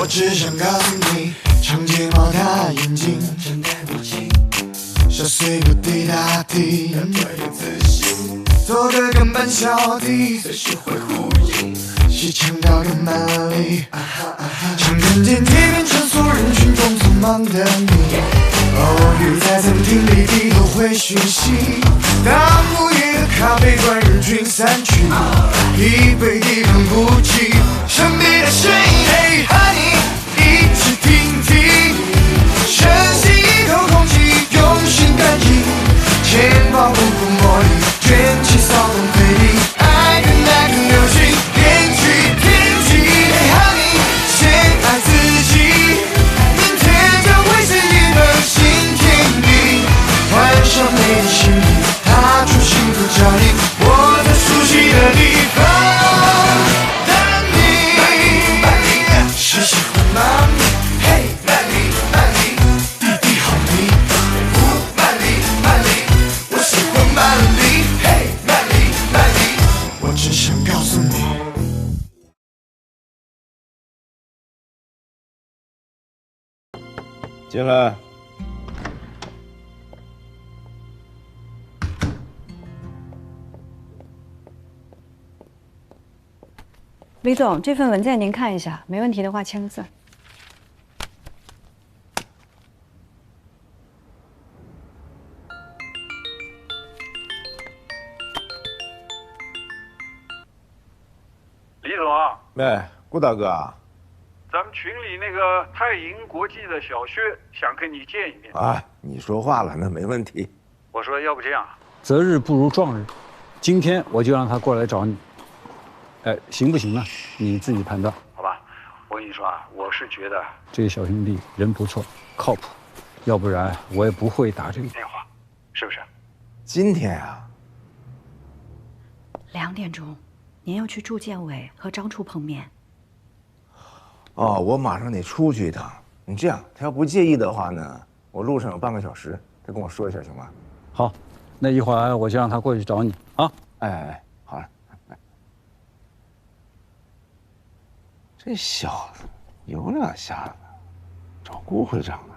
只想告诉你，长睫毛大眼睛，真带不起，小碎步滴答滴，要多点自信，做个跟班小弟，随时会呼应，是强调的蛮力，常人间贴变穿梭人群中匆忙的你，偶遇在餐厅里低头回讯息，当午夜的咖啡馆人群散去，一杯抵抗不起，神秘的声音，嘿，honey。一直听听，深吸一口空气，用心感应，钱包滚滚茉莉，卷起骚动推理，爱跟爱更流行，天去天际，hey honey， 先爱自己，明天将会是一个新天地，换上你的心意，踏出幸福脚印，我在熟悉的地方。进来。李总，这份文件您看一下，没问题的话签个字。李总，哎，顾大哥啊。咱们群里那个泰银国际的小薛想跟你见一面。啊，你说话了，那没问题。我说要不这样，择日不如撞日，今天我就让他过来找你。哎，行不行呢？你自己判断。好吧，我跟你说啊，我是觉得这个小兄弟人不错，靠谱，要不然我也不会打这个电话，是不是？今天啊2点钟，您要去住建委和张处碰面。哦，我马上得出去一趟。你这样，他要不介意的话呢，我路上有半个小时，他跟我说一下行吗？好，那一会儿我就让他过去找你啊。哎，好了。这小子有两下子，找顾会长呢。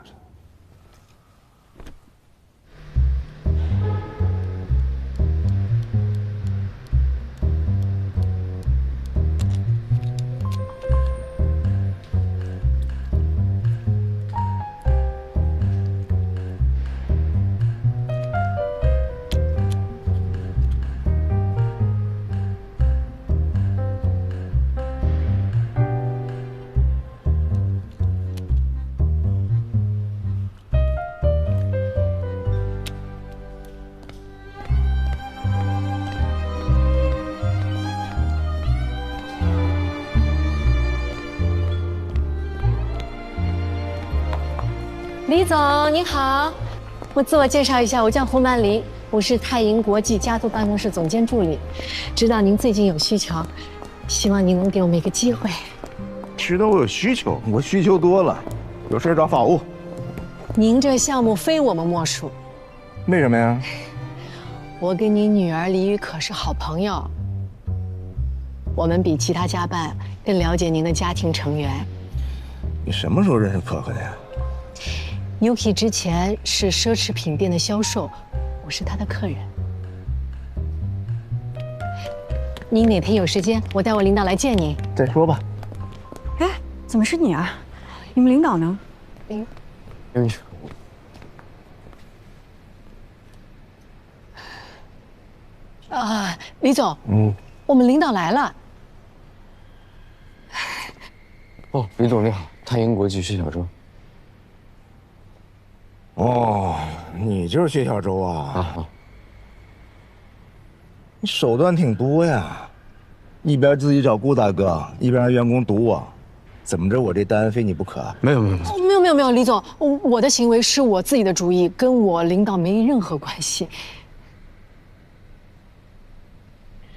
李总您好，我自我介绍一下，我叫胡曼梨，我是泰银国际家族办公室总监助理。知道您最近有需求，希望您能给我们一个机会。知道我有需求，我需求多了，有事找法务。您这项目非我们莫属。为什么呀？我跟您女儿李宇可是好朋友，我们比其他家办更了解您的家庭成员。你什么时候认识可可的呀？Yuki 之前是奢侈品店的销售，我是他的客人。您哪天有时间，我带我领导来见您。再说吧。哎，怎么是你啊？你们领导呢？李总，我们领导来了。哦，李总你好，泰银国际薛小舟。哦，你就是薛小舟啊！啊，你手段挺多呀，一边自己找顾大哥，一边让员工堵我，怎么着我这单非你不可？没有，李总，我的行为是我自己的主意，跟我领导没任何关系。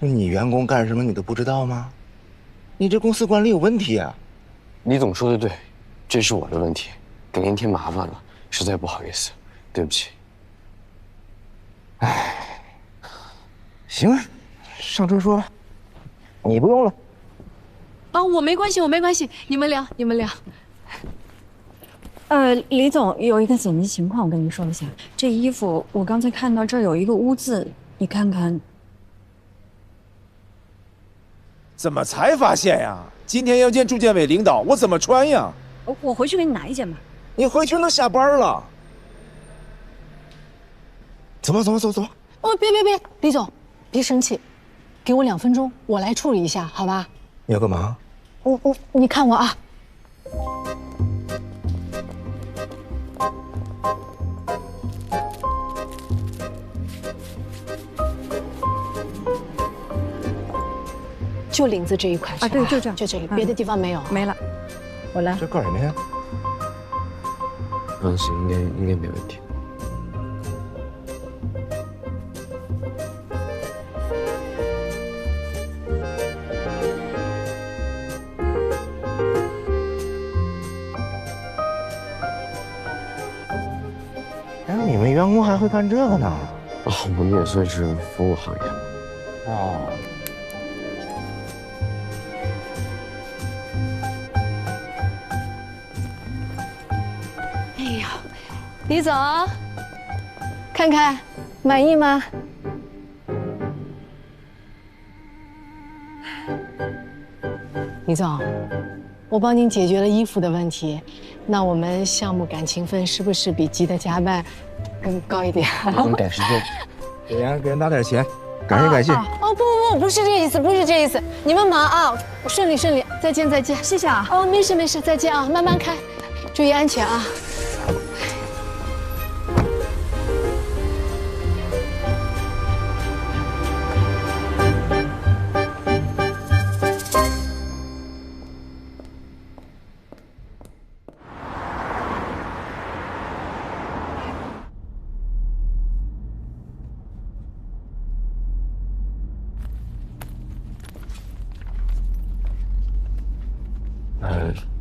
你员工干什么你都不知道吗？你这公司管理有问题啊！李总说的对，这是我的问题，给您添麻烦了，实在不好意思，对不起。哎，行了，上车说吧。你不用了。啊，我没关系，我没关系，你们聊，你们聊。李总，有一个紧急情况，我跟您说一下。这衣服我刚才看到这儿有一个污渍，你看看。怎么才发现呀？今天要见住建委领导，我怎么穿呀？我回去给你拿一件吧。你回去都下班了。走吧，走吧，走走。哦，别，李总，别生气，给我2分钟，我来处理一下，好吧？你要干嘛？你看我啊。就领子这一块啊，对，就这样，就这里，别的地方没有。没了，我来。这干什么呀？放心，应该没问题。哎，你们员工还会干这个呢？哦，我们也算是服务行业。哦。李总，看看，满意吗？李总，我帮您解决了衣服的问题，那我们项目感情分是不是比急的加班更高一点？我们赶时间，给人拿点钱，感谢感谢。哦不是这个意思，不是这个意思，你们忙啊，顺利，再见，谢谢啊。哦，没事，再见啊，慢慢开，注意安全啊。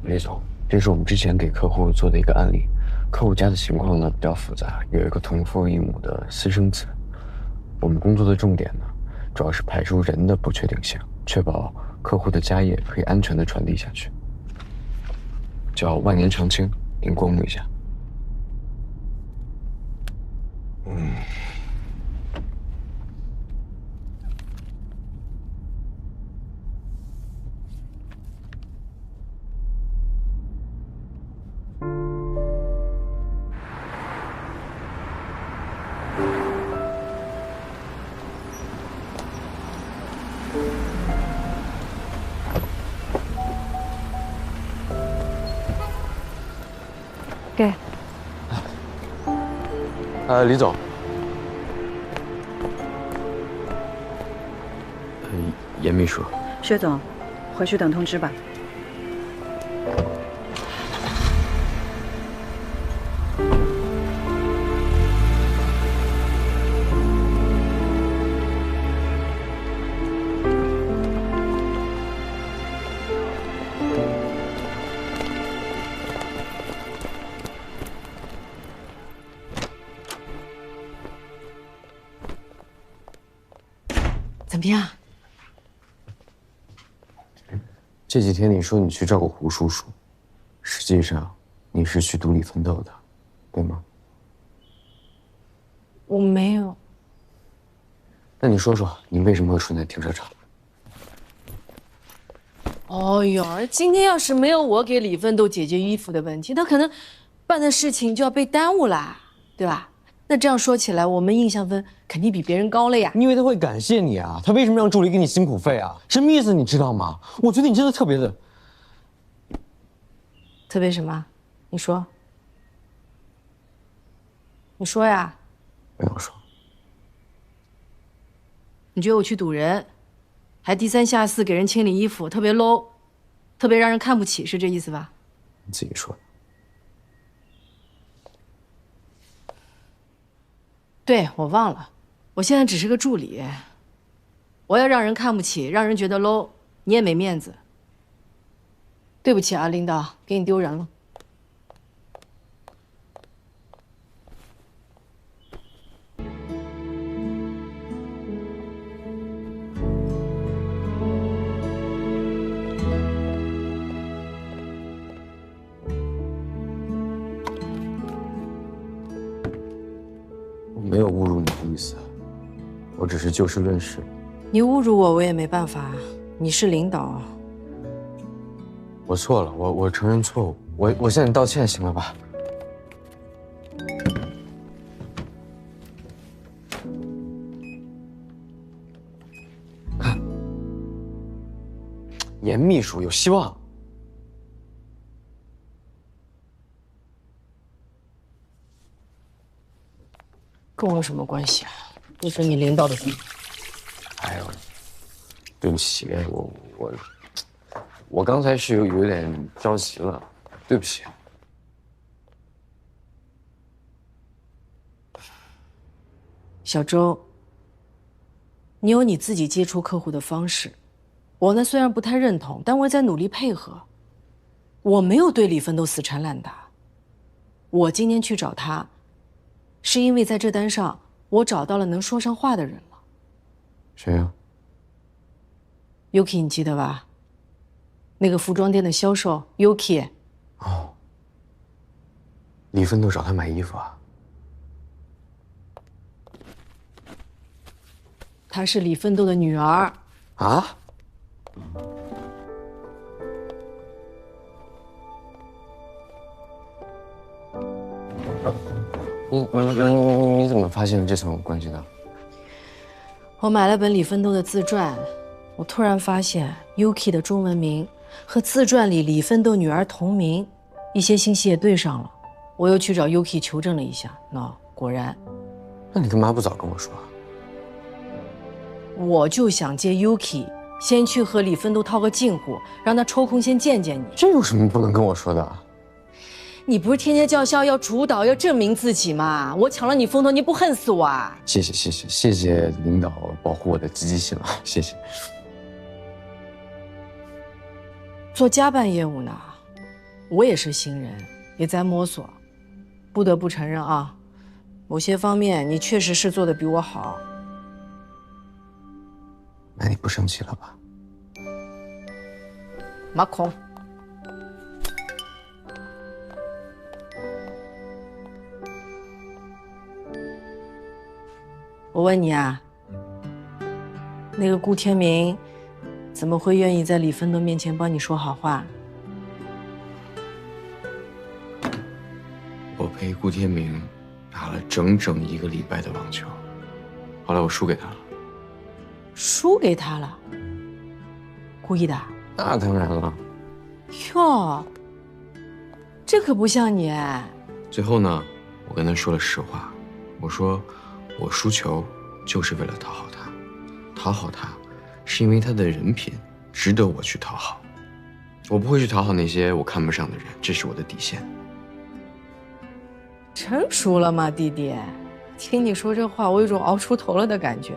李总，这是我们之前给客户做的一个案例。客户家的情况呢比较复杂，有一个同父异母的私生子。我们工作的重点呢，主要是排除人的不确定性，确保客户的家业可以安全的传递下去。叫万年长青，您过目一下。给。李总。严秘书。薛总，回去等通知吧。怎么样？这几天你说你去照顾胡叔叔，实际上你是去独立奋斗的，对吗？我没有。那你说说，你为什么会出现在停车场？哦哟，今天要是没有我给李奋斗解决衣服的问题，他可能办的事情就要被耽误了，对吧？那这样说起来，我们印象分肯定比别人高了呀。你以为他会感谢你啊？他为什么让助理给你辛苦费啊？什么意思？你知道吗？我觉得你真的特别的。特别什么？你说。你说呀。不用说。你觉得我去堵人，还低三下四给人清理衣服，特别 low， 特别让人看不起，是这意思吧？你自己说的。对，我忘了，我现在只是个助理。我要让人看不起，让人觉得 low， 你也没面子。对不起啊，领导，给你丢人了。我没有侮辱你的意思，我只是就事论事。你侮辱我，我也没办法。你是领导。我错了，我承认错误，我向你道歉，行了吧？看，严秘书有希望。跟我有什么关系啊？都是你领导的事。哎呦，对不起，我刚才是有点着急了，对不起。小周，你有你自己接触客户的方式，我呢虽然不太认同，但我也在努力配合。我没有对李奋斗死缠烂打，我今天去找他，是因为在这单上我找到了能说上话的人了。谁呀？Yuki， 你记得吧？那个服装店的销售 Yuki。哦，李奋斗找他买衣服啊？她是李奋斗的女儿。啊？你怎么发现这层关系的？我买了本李奋斗的自传，我突然发现 Yuki 的中文名和自传里李奋斗女儿同名，一些信息也对上了。我又去找 Yuki 求证了一下，果然。那你干嘛不早跟我说啊？我就想接 Yuki， 先去和李奋斗套个近乎，让他抽空先见见你。这有什么不能跟我说的？你不是天天叫嚣要主导要证明自己吗？我抢了你风头，你不恨死我啊？谢谢领导保护我的积极性啊，谢谢。做家办业务呢，我也是新人，也在摸索。不得不承认啊，某些方面你确实是做得比我好。那你不生气了吧？马孔，我问你啊，那个顾天明怎么会愿意在李奋斗面前帮你说好话？我陪顾天明打了整整1个礼拜的网球，后来我输给他了。输给他了？故意的？那当然了。哟，这可不像你。最后呢，我跟他说了实话，我说我输球就是为了讨好他，讨好他是因为他的人品值得我去讨好，我不会去讨好那些我看不上的人，这是我的底线。成熟了吗，弟弟？听你说这话，我有种熬出头了的感觉。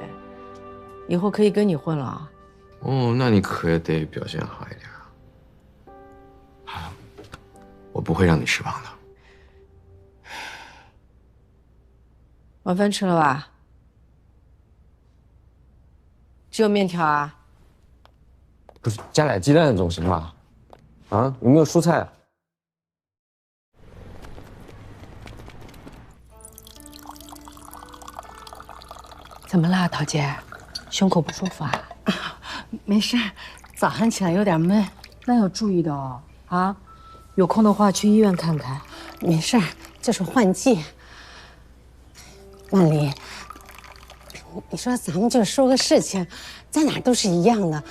以后可以跟你混了啊。哦，那你可得表现好一点啊！我不会让你失望的。晚饭吃了吧？只有面条啊？不是，加俩鸡蛋总行吧？啊，有没有蔬菜啊？怎么啦，陶姐？胸口不舒服啊？没事，早上起来有点闷，那要注意的哦。啊，有空的话去医院看看。没事，就是换季。曼丽，你说咱们就说个事情，在哪都是一样的，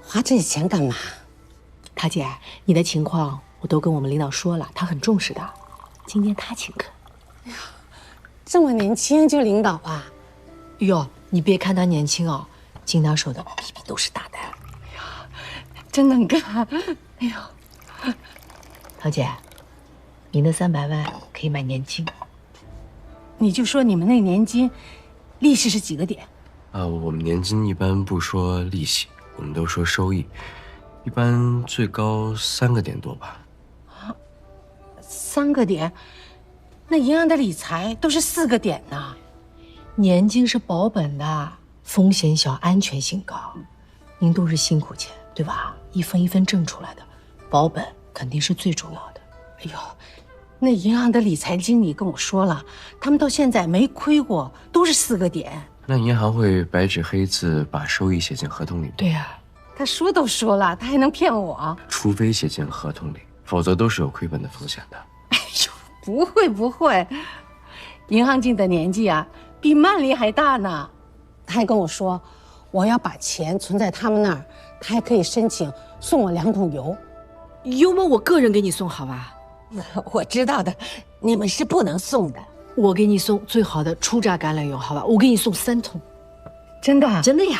花这些钱干嘛？陶姐，你的情况我都跟我们领导说了，他很重视的。今天他请客。哎呀，这么年轻就领导啊？哟，你别看他年轻哦，经他手的比比都是大的。哎呀，真能干！哎呦，陶姐，您的300万可以买年金。你就说你们那年金，利息是几个点？我们年金一般不说利息，我们都说收益，一般最高3个点多吧。3个点？那银行的理财都是4个点呢。年金是保本的，风险小，安全性高。您都是辛苦钱，对吧？一分一分挣出来的，保本肯定是最重要的。哎呦，那银行的理财经理跟我说了，他们到现在没亏过，都是4个点。那银行会白纸黑字把收益写进合同里吗？对呀，他说都说了，他还能骗我？除非写进合同里，否则都是有亏本的风险的。哎呦，不会不会，银行进的年纪啊，比曼丽还大呢。他还跟我说，我要把钱存在他们那儿，他还可以申请送我2桶油。油吗？我个人给你送，好吧？我知道的，你们是不能送的。我给你送最好的初榨橄榄油，好吧？我给你送3桶。真的？真的呀。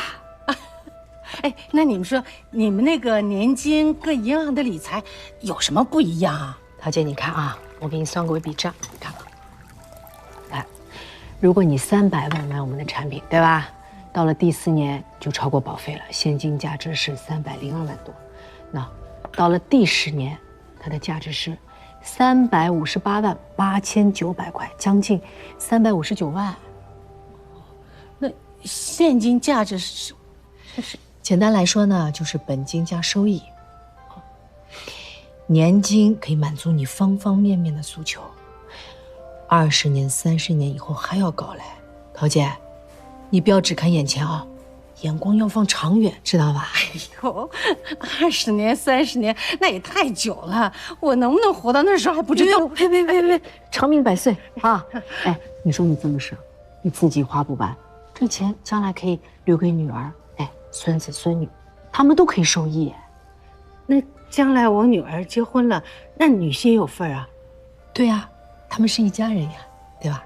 哎，那你们说，你们那个年金跟银行的理财有什么不一样啊？桃姐，你看啊，我给你算过一笔账，你看吧。哎，如果你300万买我们的产品，对吧？到了第4年就超过保费了，现金价值是302万多。那到了第10年，它的价值是358万8900块，将近359万。那现金价值是简单来说呢，就是本金加收益。年金可以满足你方方面面的诉求，20年、30年以后还要高嘞。桃姐，你不要只看眼前啊，眼光要放长远，知道吧？哎呦，20年、30年，那也太久了，我能不能活到那时候还不知道。呸，长命百岁啊！哎，你说你这么省，你自己花不完，这钱将来可以留给女儿，哎，孙子孙女，他们都可以受益。那将来我女儿结婚了，那女婿也有份啊？对呀，他们是一家人呀，对吧？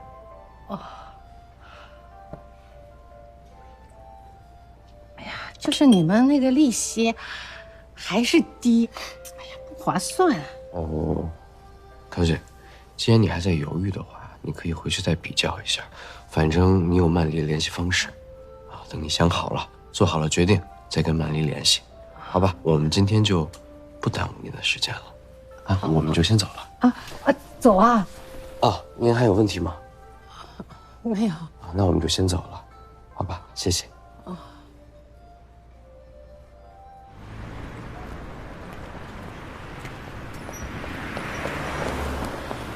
哦。哎呀，就是你们那个利息还是低，哎呀，不划算啊。哦，桃姐，既然你还在犹豫的话，你可以回去再比较一下，反正你有曼丽的联系方式，啊，等你想好了，做好了决定，再跟曼丽联系，好吧？我们今天就不耽误你的时间了，啊，我们就先走了。走啊？哦，您还有问题吗？没有。那我们就先走了，好吧？谢谢。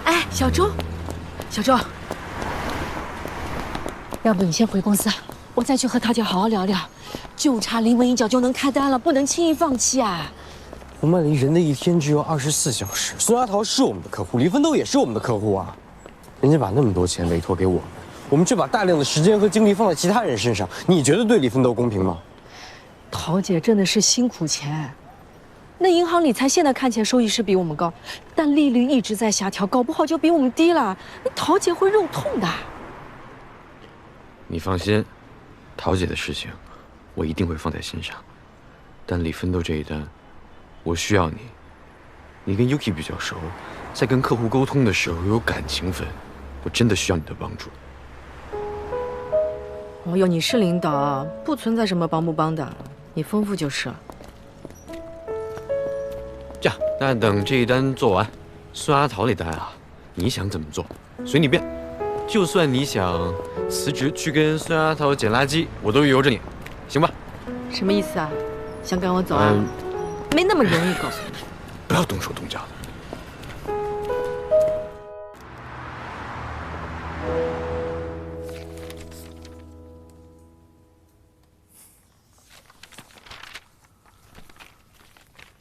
哎，小周，要不你先回公司，我再去和桃姐好好聊聊，就差临门一脚就能开单了，不能轻易放弃啊！胡曼林人的一天只有24小时，孙阿桃是我们的客户，李奋斗也是我们的客户啊，人家把那么多钱委托给我们，我们却把大量的时间和精力放在其他人身上，你觉得对李奋斗公平吗？桃姐真的是辛苦钱。那银行理财现在看起来收益是比我们高，但利率一直在下调，搞不好就比我们低了。那桃姐会肉痛的。你放心，桃姐的事情我一定会放在心上。但李奋斗这一单，我需要你。你跟 Yuki 比较熟，在跟客户沟通的时候有感情分，我真的需要你的帮助。哦哟，你是领导，不存在什么帮不帮的，你吩咐就是了。这样，那等这一单做完，孙阿桃那单啊，你想怎么做，随你便。就算你想辞职去跟孙阿桃捡垃圾，我都由着你，行吧？什么意思啊？想赶我走啊？没那么容易，告诉你。不要动手动脚的。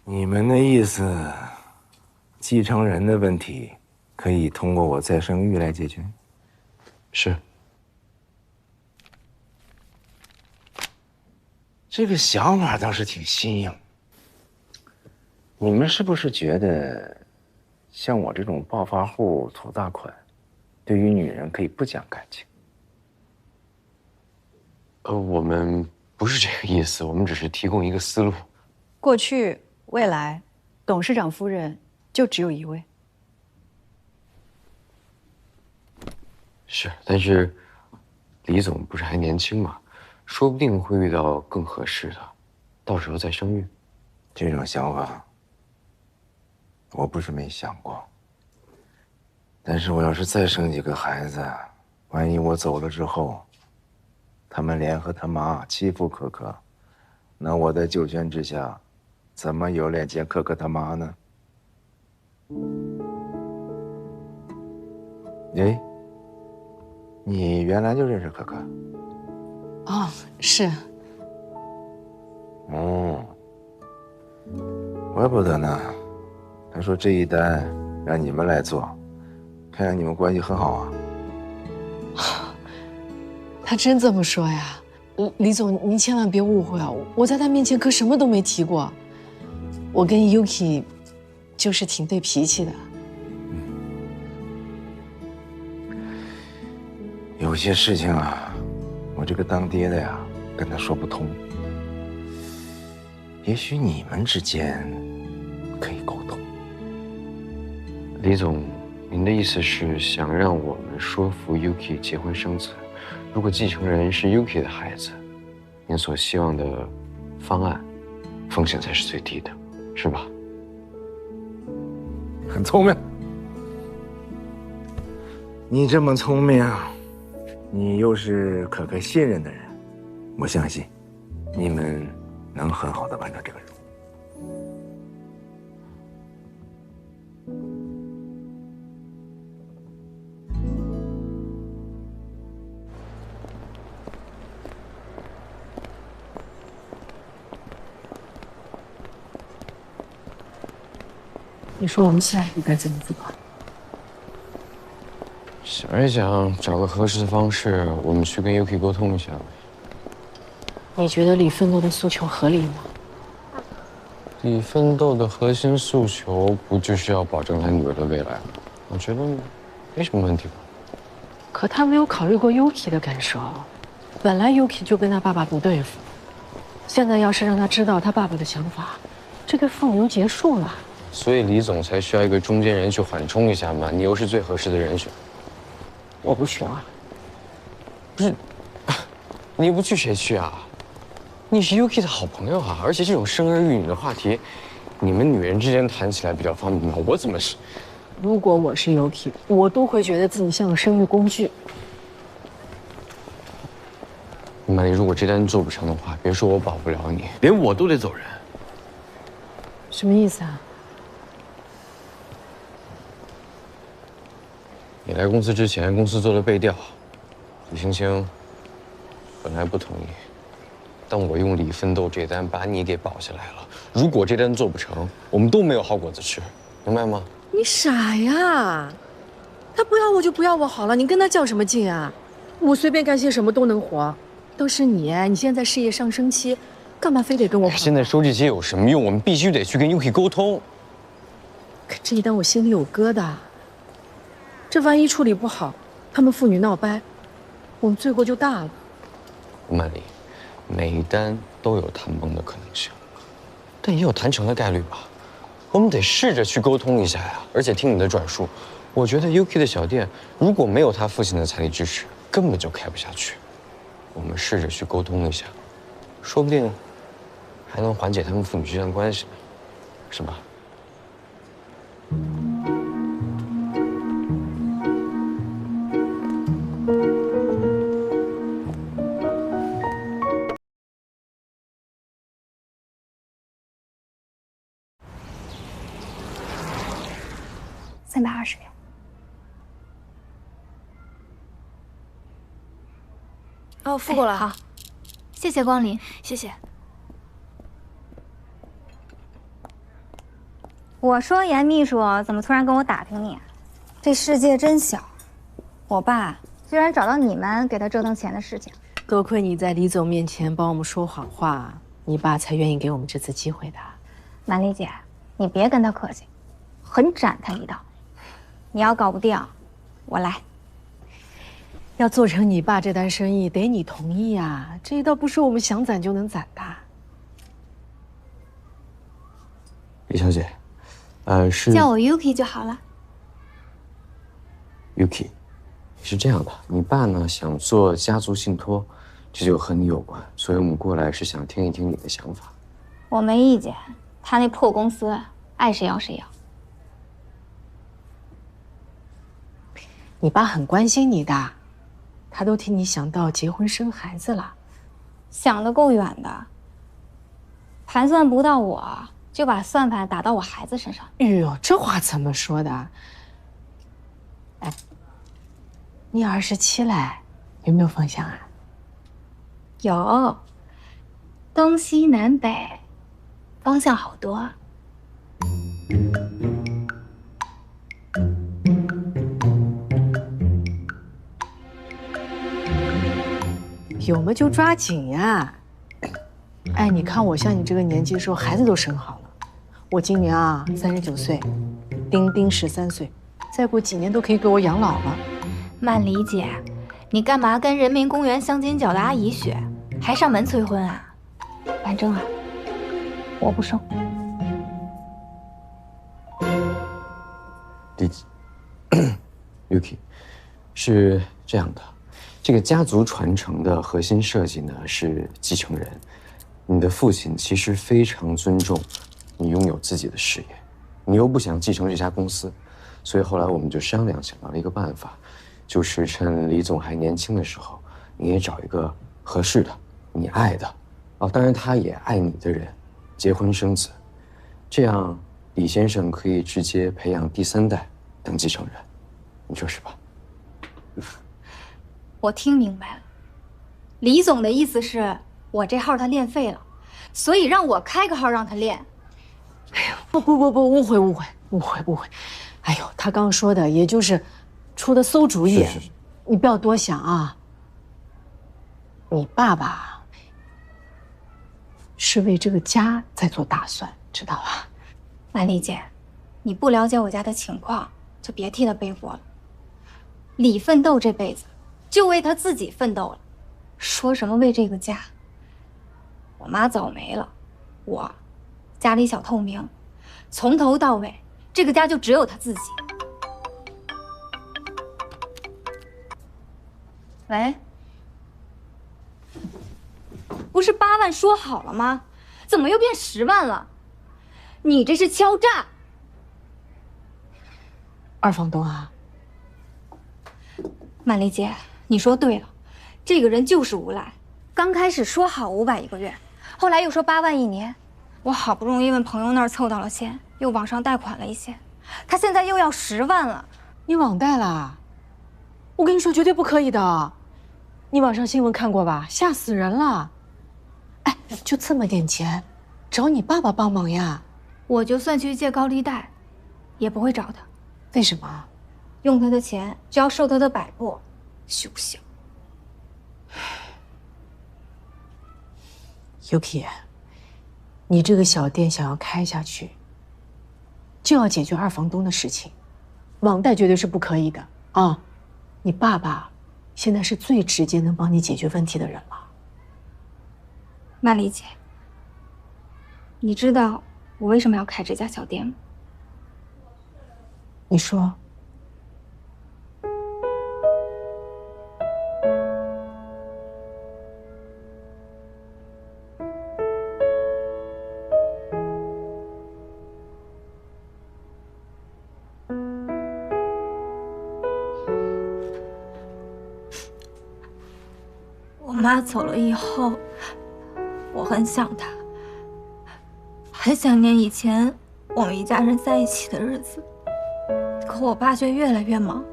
你们的意思，继承人的问题可以通过我再生育来解决？是。这个想法倒是挺新颖。你们是不是觉得，像我这种暴发户图大款，对于女人可以不讲感情？我们不是这个意思，我们只是提供一个思路。过去、未来，董事长夫人就只有一位。是，但是李总不是还年轻吗？说不定会遇到更合适的，到时候再生育。这种想法，我不是没想过。但是我要是再生几个孩子，万一我走了之后，他们联合他妈欺负可可，那我在九泉之下，怎么有脸见可可他妈呢？哎，你原来就认识可可？哦，是。哦，怪不得呢。他说这一单让你们来做，看来你们关系很好啊。他真这么说呀？李总，您千万别误会啊！我在他面前可什么都没提过。我跟 Yuki 就是挺对脾气的。有些事情啊，我这个当爹的呀，跟他说不通。也许你们之间可以沟通。李总，您的意思是想让我们说服 Yuki 结婚生子？如果继承人是 Yuki 的孩子，您所希望的方案，风险才是最低的，是吧？很聪明。你这么聪明，你又是可可信任的人，我相信你们能很好的完成这个任务。你说我们下一步该怎么做？想一想，找个合适的方式，我们去跟 Yuki 沟通一下。你觉得李奋斗的诉求合理吗？李奋斗的核心诉求不就是要保证他女儿的未来吗？我觉得没什么问题吧。可他没有考虑过 Yuki 的感受。本来 Yuki 就跟他爸爸不对付，现在要是让他知道他爸爸的想法，这对父母就结束了。所以李总才需要一个中间人去缓冲一下嘛，你又是最合适的人选。我不去啊。不是，你不去谁去啊？你是 Yuki 的好朋友啊，而且这种生儿育女的话题，你们女人之间谈起来比较方便嘛。我怎么是？如果我是 Yuki， 我都会觉得自己像个生育工具。曼丽，如果这单做不成的话，别说我保不了你，连我都得走人。什么意思啊？你来公司之前，公司做了背调，李青青本来不同意，但我用李奋斗这单把你给保下来了。如果这单做不成，我们都没有好果子吃，明白吗？你傻呀！他不要我就不要我好了，你跟他较什么劲啊？我随便干些什么都能活。倒是你现在事业上升期，干嘛非得跟我跑？现在说这些有什么用？我们必须得去跟 Yuki 沟通。可这一单我心里有疙瘩，这万一处理不好，他们父女闹掰，我们罪过就大了。曼丽，每一单都有谈崩的可能性，但也有谈成的概率吧？我们得试着去沟通一下呀。而且听你的转述，我觉得 Yuki 的小店如果没有他父亲的财力支持，根本就开不下去。我们试着去沟通一下，说不定还能缓解他们父女之间的关系呢，是吧？320元。哦，付过了。好，谢谢光临，谢谢。我说严秘书怎么突然跟我打听你啊？这世界真小，我爸居然找到你们给他折腾钱的事情。多亏你在李总面前帮我们说谎话，你爸才愿意给我们这次机会的。曼丽姐，你别跟他客气，很斩他一刀。你要搞不定，我来。要做成你爸这单生意，得你同意啊！这一刀不是我们想攒就能攒的。李小姐，是叫我 Yuki 就好了。Yuki，是这样的，你爸呢想做家族信托，这就和你有关，所以我们过来是想听一听你的想法。我没意见，他那破公司爱谁要谁要。你爸很关心你的，他都替你想到结婚生孩子了，想得够远的。盘算不到我，就把算盘打到我孩子身上。哎呦，这话怎么说的？哎，你27了，有没有方向啊？有，东西南北，方向好多。有嘛就抓紧呀！哎，你看我像你这个年纪的时候，孩子都生好了。我今年啊39岁，丁丁13岁，再过几年都可以给我养老了。曼黎姐，你干嘛跟人民公园相亲角的阿姨学，还上门催婚啊？反正啊，我不生。Yuki， 是这样的，这个家族传承的核心设计呢是继承人。你的父亲其实非常尊重你拥有自己的事业，你又不想继承这家公司，所以后来我们就商量想到了一个办法，就是趁李总还年轻的时候，你也找一个合适的、你爱的，当然他也爱你的人，结婚生子，这样李先生可以直接培养第3代当继承人，你说是吧？我听明白了，李总的意思是我这号他练废了，所以让我开个号让他练。哎呦，不，误会。哎呦，他刚说的也就是出的馊主意，是你不要多想啊。你爸爸是为这个家在做打算，知道吧？曼丽姐，你不了解我家的情况，就别替他背锅了。李奋斗这辈子就为他自己奋斗了，说什么为这个家。我妈早没了，我家里小透明，从头到尾这个家就只有他自己。喂，不是8万说好了吗？怎么又变10万了？你这是敲诈！二房东啊，曼丽姐，你说对了，这个人就是无赖。刚开始说好500一个月，后来又说8万1年。我好不容易问朋友那儿凑到了钱，又网上贷款了一些，他现在又要10万了。你网贷啦？我跟你说，绝对不可以的。你网上新闻看过吧？吓死人了！哎，就这么点钱，找你爸爸帮忙呀？我就算去借高利贷，也不会找他。为什么？用他的钱就要受他的摆布，羞不羞？Yuki， 你这个小店想要开下去，就要解决二房东的事情，网贷绝对是不可以的啊！你爸爸现在是最直接能帮你解决问题的人了。曼丽姐，你知道我为什么要开这家小店吗？你说。我妈走了以后，我很想她，很想念以前我们一家人在一起的日子。可我爸却越来越忙，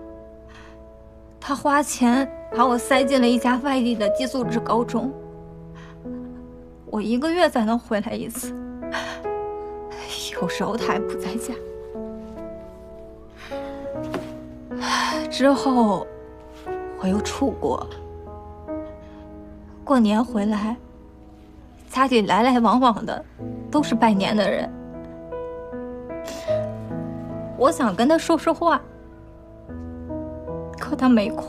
他花钱把我塞进了一家外地的寄宿制高中，我1个月才能回来1次，有时候他还不在家。之后我又出国，过年回来，家里来来往往的都是拜年的人。我想跟他说说话，可他没空。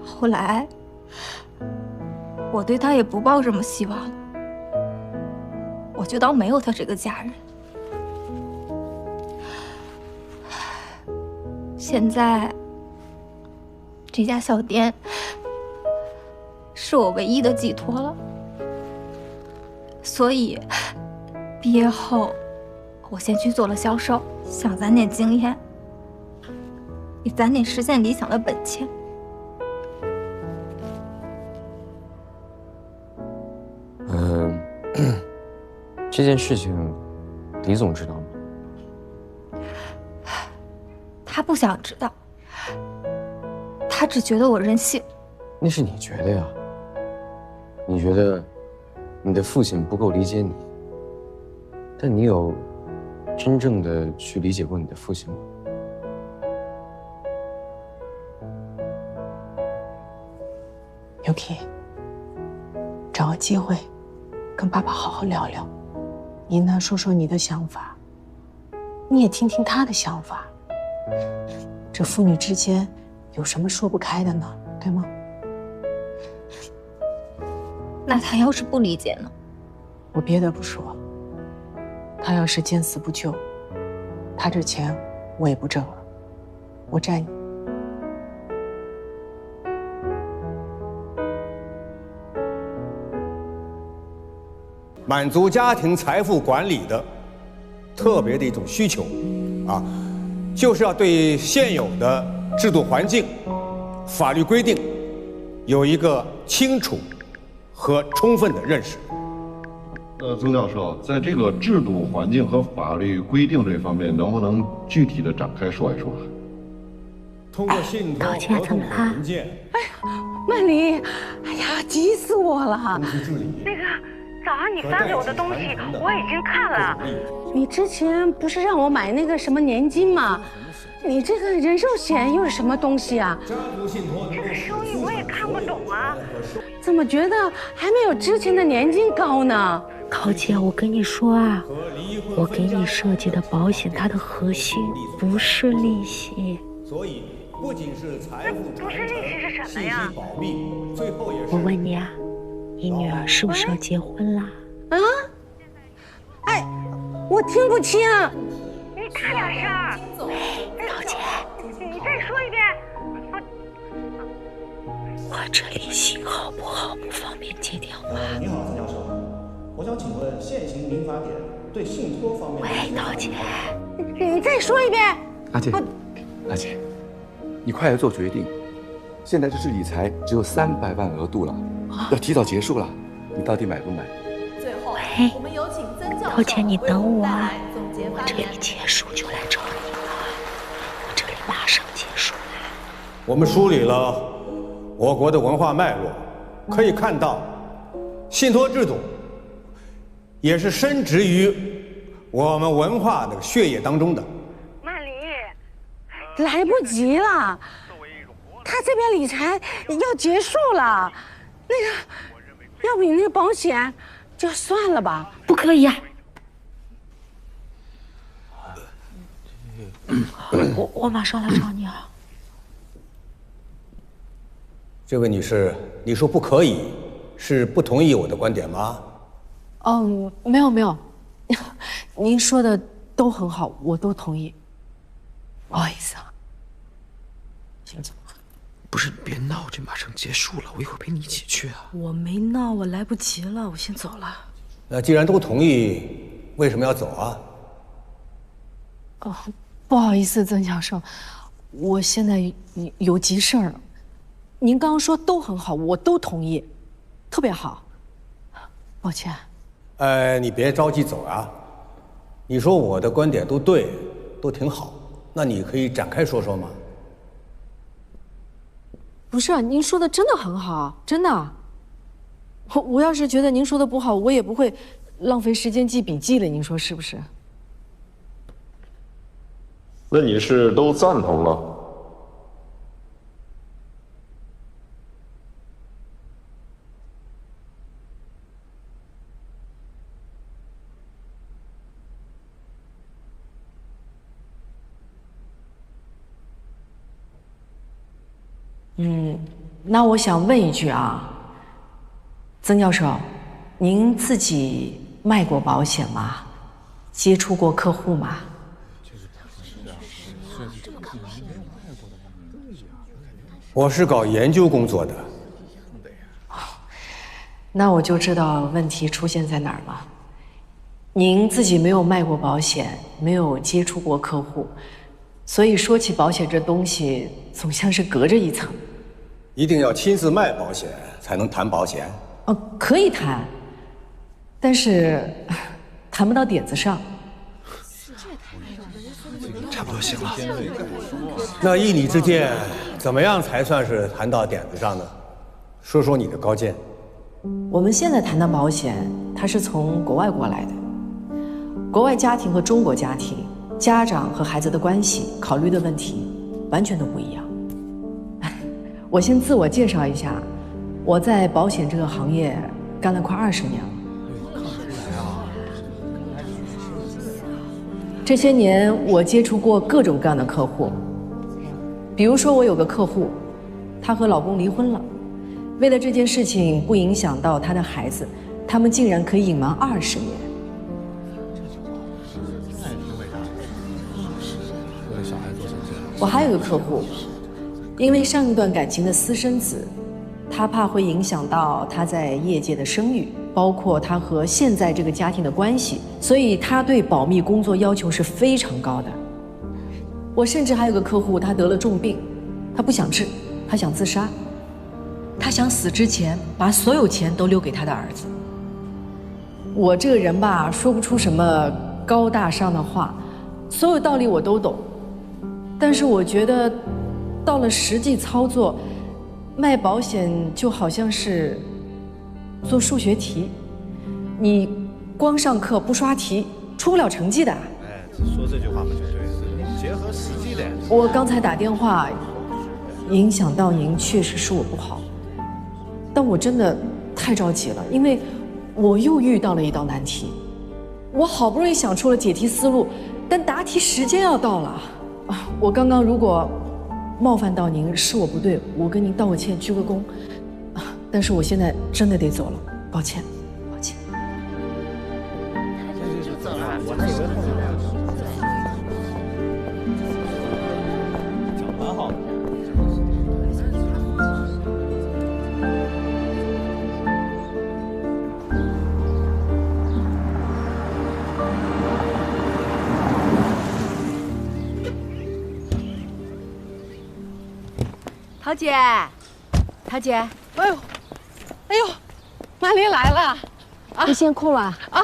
后来，我对他也不抱什么希望了，我就当没有他这个家人。现在，这家小店是我唯一的寄托了。所以，毕业后，我先去做了销售，想攒点经验，也攒点实现理想的本钱。这件事情，李总知道吗？他不想知道，他只觉得我任性。那是你觉得呀？你觉得你的父亲不够理解你，但你有真正的去理解过你的父亲吗？Yuki， 找个机会跟爸爸好好聊聊，你呢说说你的想法，你也听听他的想法。这父女之间有什么说不开的呢？对吗？那他要是不理解呢？我别的不说，他要是见死不救，他这钱我也不挣了，我债你。满足家庭财富管理的特别的一种需求，啊，就是要对现有的制度环境、法律规定有一个清楚和充分的认识。曾教授，在这个制度环境和法律规定这方面，能不能具体的展开说一说？通过信托合同文件。哎呀，曼丽，哎呀，急死我了！那个。早上你发给我的东西我已经看了。你之前不是让我买那个什么年金吗？你这个人寿险又是什么东西啊？这个收益我也看不懂啊。怎么觉得还没有之前的年金高呢？桃姐，我跟你说啊，我给你设计的保险，它的核心不是利息。所以不仅是财富不是利息是什么呀？保密，最后也是。我问你啊。你女儿是不是要结婚啦？啊？哎，我听不清。你大点声。桃姐，你再说一遍。我这里信号不好，不方便接电话。你好，曾教授，我想请问现行民法典对信托方面。喂，桃姐，你再说一遍。阿姐，阿姐，你快点做决定。现在这是理财只有300万额度了。要提早结束了，你到底买不买？最后，喂，我们有请曾教授。桃姐，你等我，我这里结束就来找你了。我这里马上结束。我们梳理了我国的文化脉络，可以看到，信托制度也是深植于我们文化的血液当中的。曼丽，来不及了，他这边理财要结束了。那个，要不你那个保险就算了吧？不可以啊！我马上来找你啊！这位女士，你说不可以，是不同意我的观点吗？哦，没有没有，您说的都很好，我都同意。不好意思啊。现在不是，别闹，这马上结束了，我一会儿陪你一起去啊。我没闹，我来不及了，我先走了。那既然都同意，为什么要走啊？哦，不好意思，曾教授，我现在有急事儿。您刚刚说都很好，我都同意，特别好。抱歉。你别着急走啊。你说我的观点都对，都挺好，那你可以展开说说吗？不是，您说的真的很好，真的。我要是觉得您说的不好，我也不会浪费时间记笔记了，您说是不是？那你是都赞同了？那我想问一句啊，曾教授，您自己卖过保险吗？接触过客户吗？我是搞研究工作的。那我就知道问题出现在哪儿了。您自己没有卖过保险，没有接触过客户，所以说起保险这东西，总像是隔着一层。一定要亲自卖保险才能谈保险？哦，可以谈，但是谈不到点子上。差不多行了。那依你之见，怎么样才算是谈到点子上呢？说说你的高见。我们现在谈的保险，它是从国外过来的。国外家庭和中国家庭，家长和孩子的关系，考虑的问题完全都不一样。我先自我介绍一下，我在保险这个行业干了快20年了。这些年我接触过各种各样的客户，比如说我有个客户，她和老公离婚了，为了这件事情不影响到她的孩子，他们竟然可以隐瞒20年。我还有个客户，因为上一段感情的私生子，他怕会影响到他在业界的声誉，包括他和现在这个家庭的关系，所以他对保密工作要求是非常高的。我甚至还有个客户，他得了重病，他不想治，他想自杀，他想死之前把所有钱都留给他的儿子。我这个人吧，说不出什么高大上的话，所有道理我都懂，但是我觉得到了实际操作，卖保险就好像是做数学题，你光上课不刷题出不了成绩的。哎，说这句话嘛就对了，结合实际的。我刚才打电话影响到您，确实是我不好，但我真的太着急了，因为我又遇到了一道难题。我好不容易想出了解题思路，但答题时间要到了。我刚刚如果冒犯到您，是我不对，我跟您道个歉，鞠个躬。但是我现在真的得走了，抱歉，抱歉。我还以为后面讲得蛮好的。桃姐，桃姐，哎呦，曼琳来了，啊，你先哭了啊！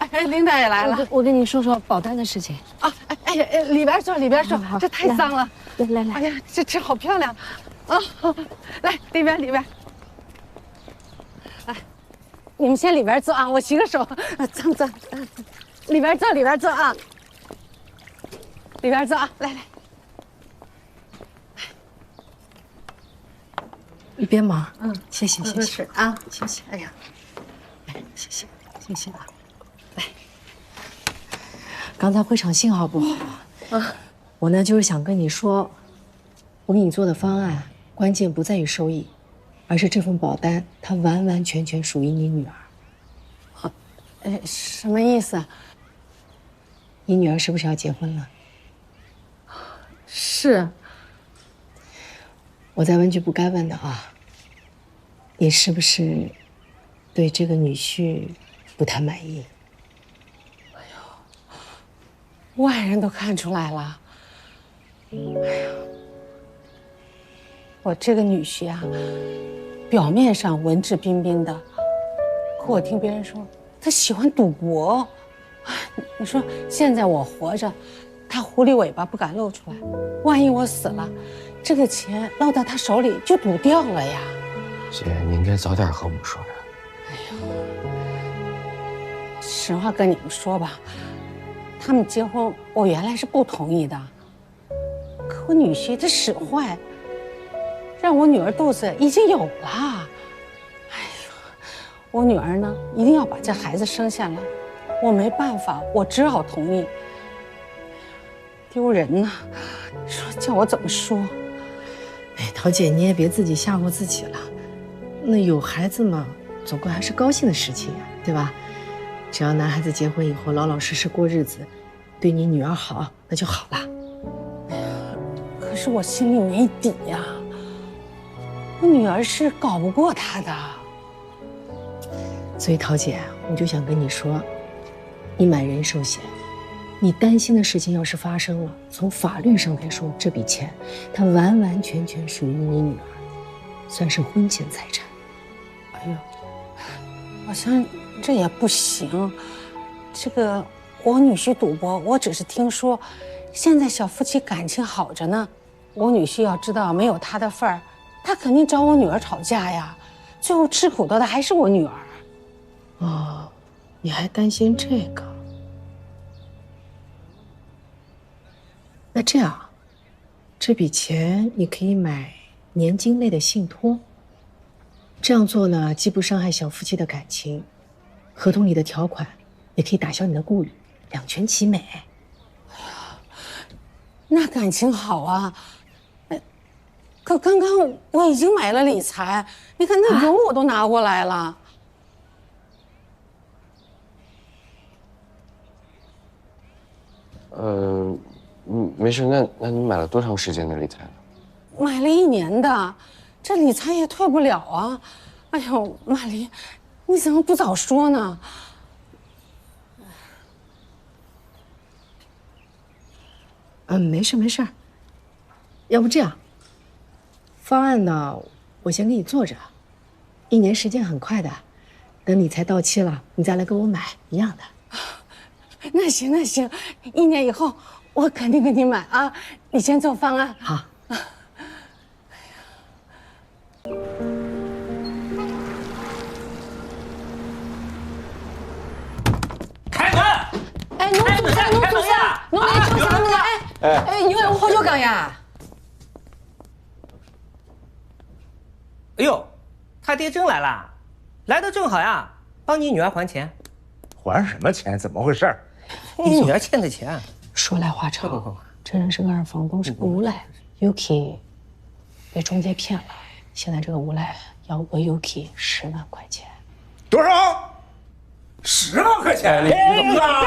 哎，领导也来了，我跟你说说保单的事情啊！哎，里边坐，里边坐，这太脏了。来，哎呀，这好漂亮，啊，来里边。来，你们先里边坐啊，我洗个手，脏，里边坐啊，里边坐啊，来。一边忙，谢谢啊，谢谢，哎呀，谢谢啊，来，刚才会场信号不好，我呢就是想跟你说，我给你做的方案，关键不在于收益，而是这份保单它完完全全属于你女儿。什么意思？你女儿是不是要结婚了？是。我再问句不该问的啊，你是不是对这个女婿不太满意？外人都看出来了。哎呀，我这个女婿啊，表面上文质彬彬的，可我听别人说他喜欢赌博。你说现在我活着，他狐狸尾巴不敢露出来，万一我死了，这个钱落到他手里就赌掉了呀。姐，你应该早点和我们说呀。实话跟你们说吧，他们结婚我原来是不同意的，可我女婿他使坏，让我女儿肚子已经有了。哎呀，我女儿呢一定要把这孩子生下来，我没办法，我只好同意。丢人呐，说叫我怎么说？哎，桃姐，你也别自己吓唬自己了。那有孩子嘛，总归还是高兴的事情呀，对吧？只要男孩子结婚以后老老实实过日子，对你女儿好，那就好了。可是我心里没底呀，我女儿是搞不过他的。所以桃姐，我就想跟你说，你买人寿险，你担心的事情要是发生了，从法律上来说，这笔钱它完完全全属于你女儿，算是婚前财产。哎呦，好像这也不行。这个我女婿赌博，我只是听说，现在小夫妻感情好着呢。我女婿要知道没有他的份儿，他肯定找我女儿吵架呀，最后吃苦头的还是我女儿。哦，你还担心这个？那这样，这笔钱你可以买年金类的信托。这样做呢，既不伤害小夫妻的感情，合同里的条款也可以打消你的顾虑，两全其美。那感情好啊！可刚刚我已经买了理财，你看那油我都拿过来了。没事，那你买了多长时间的理财呢？买了1年的，这理财也退不了啊！哎呦，马丽，你怎么不早说呢？没事没事，要不这样，方案呢，我先给你做着，1年时间很快的，等理财到期了，你再来跟我买一样的。那行那行，1年以后我肯定给你买啊！你先做方案。好。开门！哎，侬做啥？侬做啥？侬来叫啥呢？哎，有闲话好叫讲呀。哎呦，他爹真来了，来的正好呀，帮你女儿还钱。还什么钱？怎么回事？你女儿欠的钱。说来话长，这人是个二房东，是个无赖。Yuki 被中介骗了，现在这个无赖要讹 Yuki10万块钱。多少？10万块钱？你干嘛？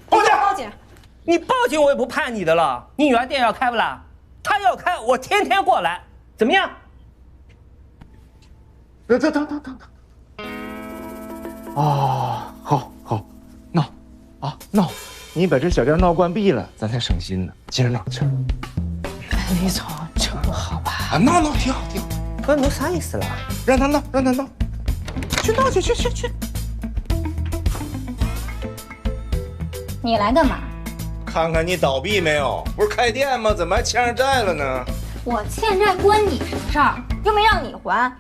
报警！报警！你报警我也不判你的了。你女儿店要开不啦？她要开，我天天过来，怎么样？等。哦，好，闹，啊闹，你把这小店闹关闭了，咱才省心呢。接着闹，接着。李总，这不好吧？啊，闹，挺好。不是，侬啥意思啦？让他闹，去闹去。你来干嘛？看看你倒闭没有？不是开店吗？怎么还欠上债了呢？我欠债关你什么事儿？又没让你还。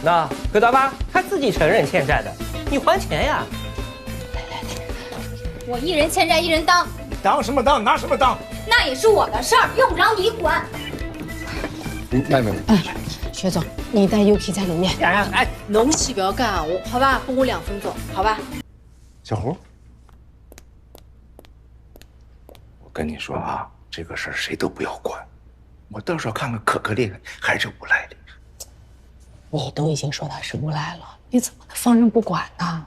那葛大巴他自己承认欠债的，你还钱呀！我一人欠债一人当。当什么当？拿什么当？那也是我的事儿，用不着你管。妹，薛总，你带 Yuki 在里面。哎，侬先不要干我，好吧？给我2分钟，好吧？小胡，我跟你说啊，这个事儿谁都不要管，我到时候看看可可厉害还是无赖厉害。你都已经说他是无赖了，你怎么能放任不管呢？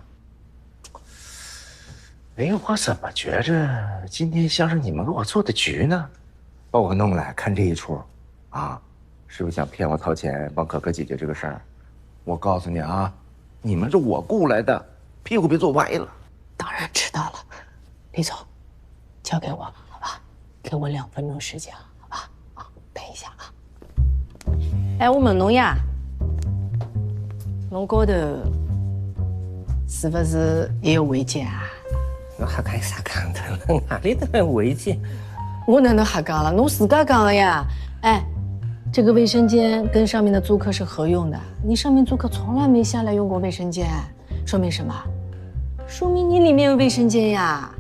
哎，我怎么觉着今天像是你们给我做的局呢？把我弄来看这一出，啊，是不是想骗我掏钱帮可可解决这个事儿？我告诉你啊，你们是我雇来的，屁股别坐歪了。当然知道了，李总，交给我，好吧？给我2分钟时间，好吧？啊，等一下啊。哎，我问侬呀，侬高头是不是也有违建啊？侬瞎讲啥讲的了？哪里的违建？我哪能瞎讲了？侬自家讲的呀！哎，这个卫生间跟上面的租客是合用的，你上面租客从来没下来用过卫生间，说明什么？说明你里面有卫生间呀。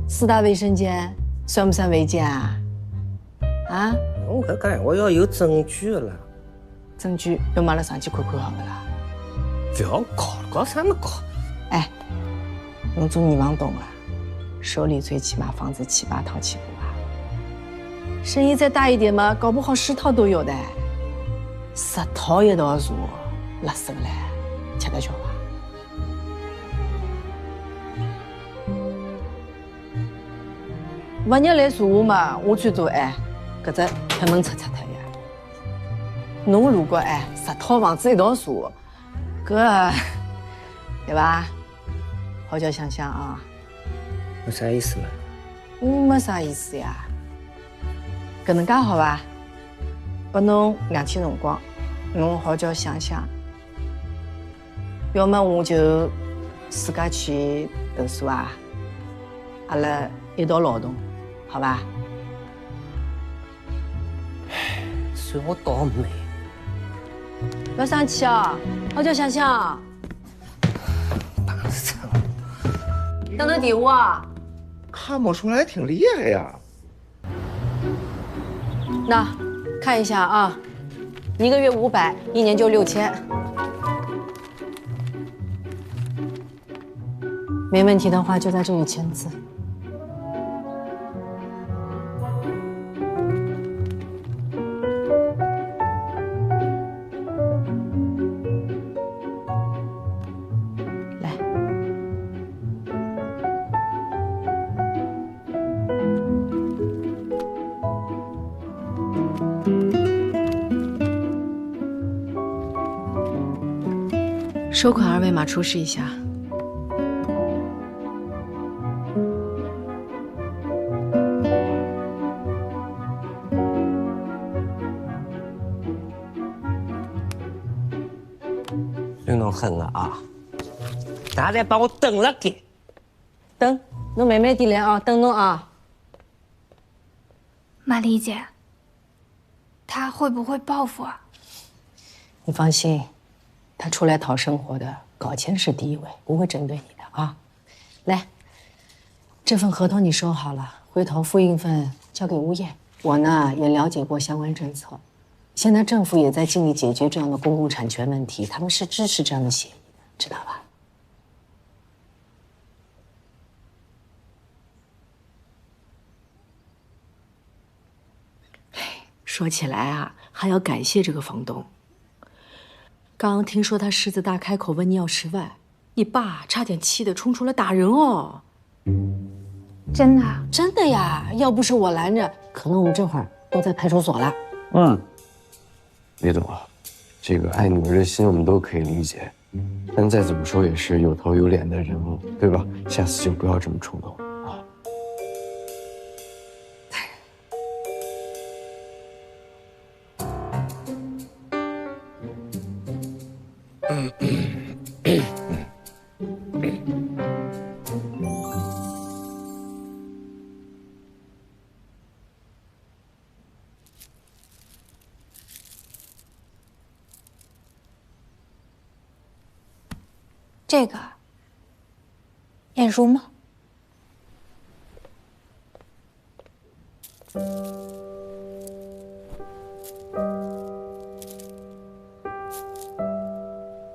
4大卫生间算不算违建啊？啊？我搿讲我要有证据了。证据要马上上去看看好不啦？不要搞了，搞啥么搞？哎，侬做女房东啊，手里最起码房子7、8套起步啊。生意再大一点嘛，搞不好10套都有的。10套一道茶，辣死不来，吃得消吧？万日来茶话嘛，我最多搿只开门出脱呀。侬如果10套房子一道茶，搿对吧？好叫想想啊。有啥意思嘛？没啥意思呀。搿能介好伐？拨侬2天辰光，侬好叫想想。要么我就自家去投诉啊，阿拉一道劳动，好伐？算我倒霉。不要生气啊，好叫想想。打个电话。看不出来挺厉害呀。那看一下啊，1个月500，1年就6000。没问题的话，就在这里签字。收款二维码出示一下。你弄狠了啊！大家把我等了给。等，侬慢慢点来啊，等侬啊。玛丽姐，他会不会报复啊？你放心。他出来讨生活的，搞钱是第一位，不会针对你的啊。来，这份合同你收好了，回头复印份交给物业。我呢也了解过相关政策，现在政府也在尽力解决这样的公共产权问题，他们是支持这样的协议的，知道吧？说起来啊，还要感谢这个房东。刚刚听说他狮子大开口问你要10万，你爸差点气得冲出来打人哦。真的？真的呀！要不是我拦着，可能我们这会儿都在派出所了。李总啊，这个爱女儿的心我们都可以理解，但再怎么说也是有头有脸的人物，对吧？下次就不要这么冲动啊。这个眼熟吗？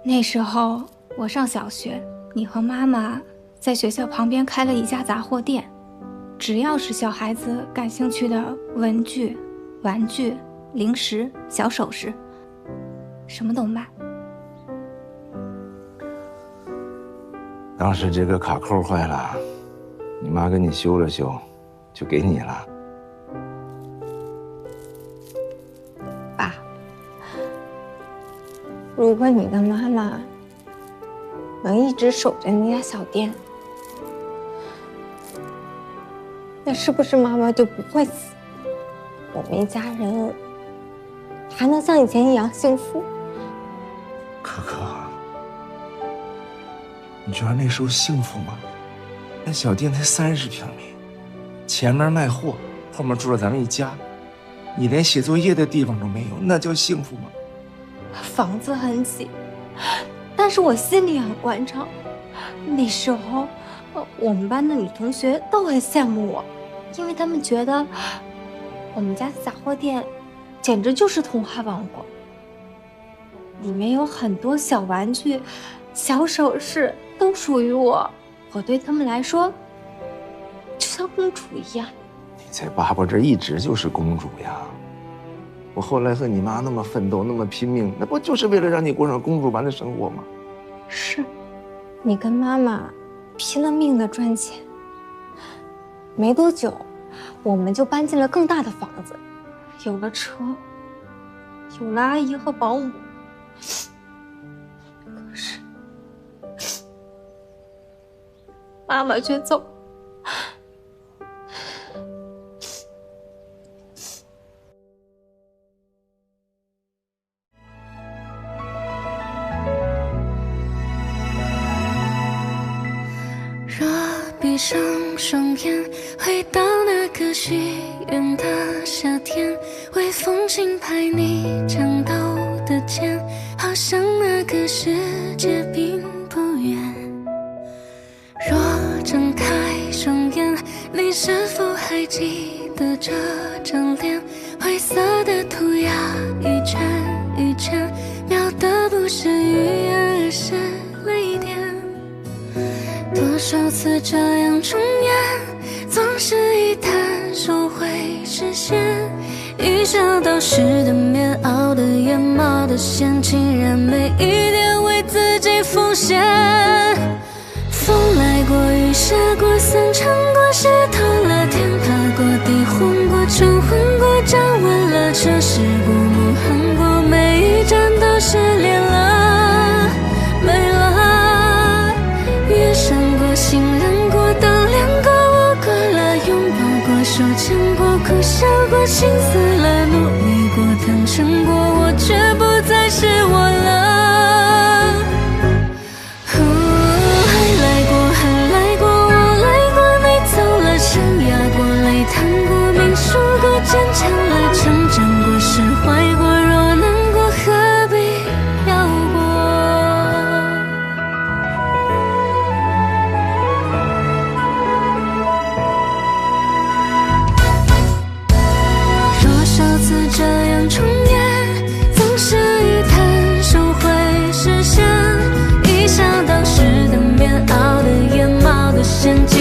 那时候我上小学，你和妈妈在学校旁边开了一家杂货店，只要是小孩子感兴趣的文具、玩具、零食、小首饰，什么都卖。当时这个卡扣坏了，你妈给你修了修，就给你了。爸，如果你的妈妈能一直守着那家小店，那是不是妈妈就不会死？我们一家人还能像以前一样幸福？可可，你知道那时候幸福吗？那小店才30平米，前面卖货，后面住着咱们一家，你连写作业的地方都没有，那叫幸福吗？房子很挤，但是我心里很欢畅。那时候，我们班的女同学都很羡慕我，因为他们觉得我们家的杂货店简直就是童话王国，里面有很多小玩具、小首饰都属于我，我对他们来说就像公主一样。你在爸爸这一直就是公主呀。我后来和你妈那么奋斗，那么拼命，那不就是为了让你过上公主般的生活吗？是，你跟妈妈拼了命的赚钱，没多久，我们就搬进了更大的房子，有了车，有了阿姨和保姆。可是，妈妈却走。若闭上双眼，回到那个许愿的夏天，微风轻拍你颤抖的肩，好像那个世界并不远。若睁开双眼，你是否还记得这张脸？灰色的涂鸦一圈一圈，描的不是语言，而是泪点。多少次这样重演，总是一摊手会实现。一想到湿的棉，熬的眼，冒的险，竟然每一点为自己奉献。风来过，雨下过，散场过，湿透了天，爬过地，昏过，晨昏过，站稳了车，驶过，梦喊过，每一站都失联了，没了。雨闪过，心染过，灯亮过，我过了，拥抱过，手牵过，哭笑过，心死了，努力过，坦诚过，我却不再是我了。坚强了，成长过，释怀过，若难过，何必要过？多少次这样重演，总是一摊手会实现。一想到湿的棉，熬的眼，冒的险。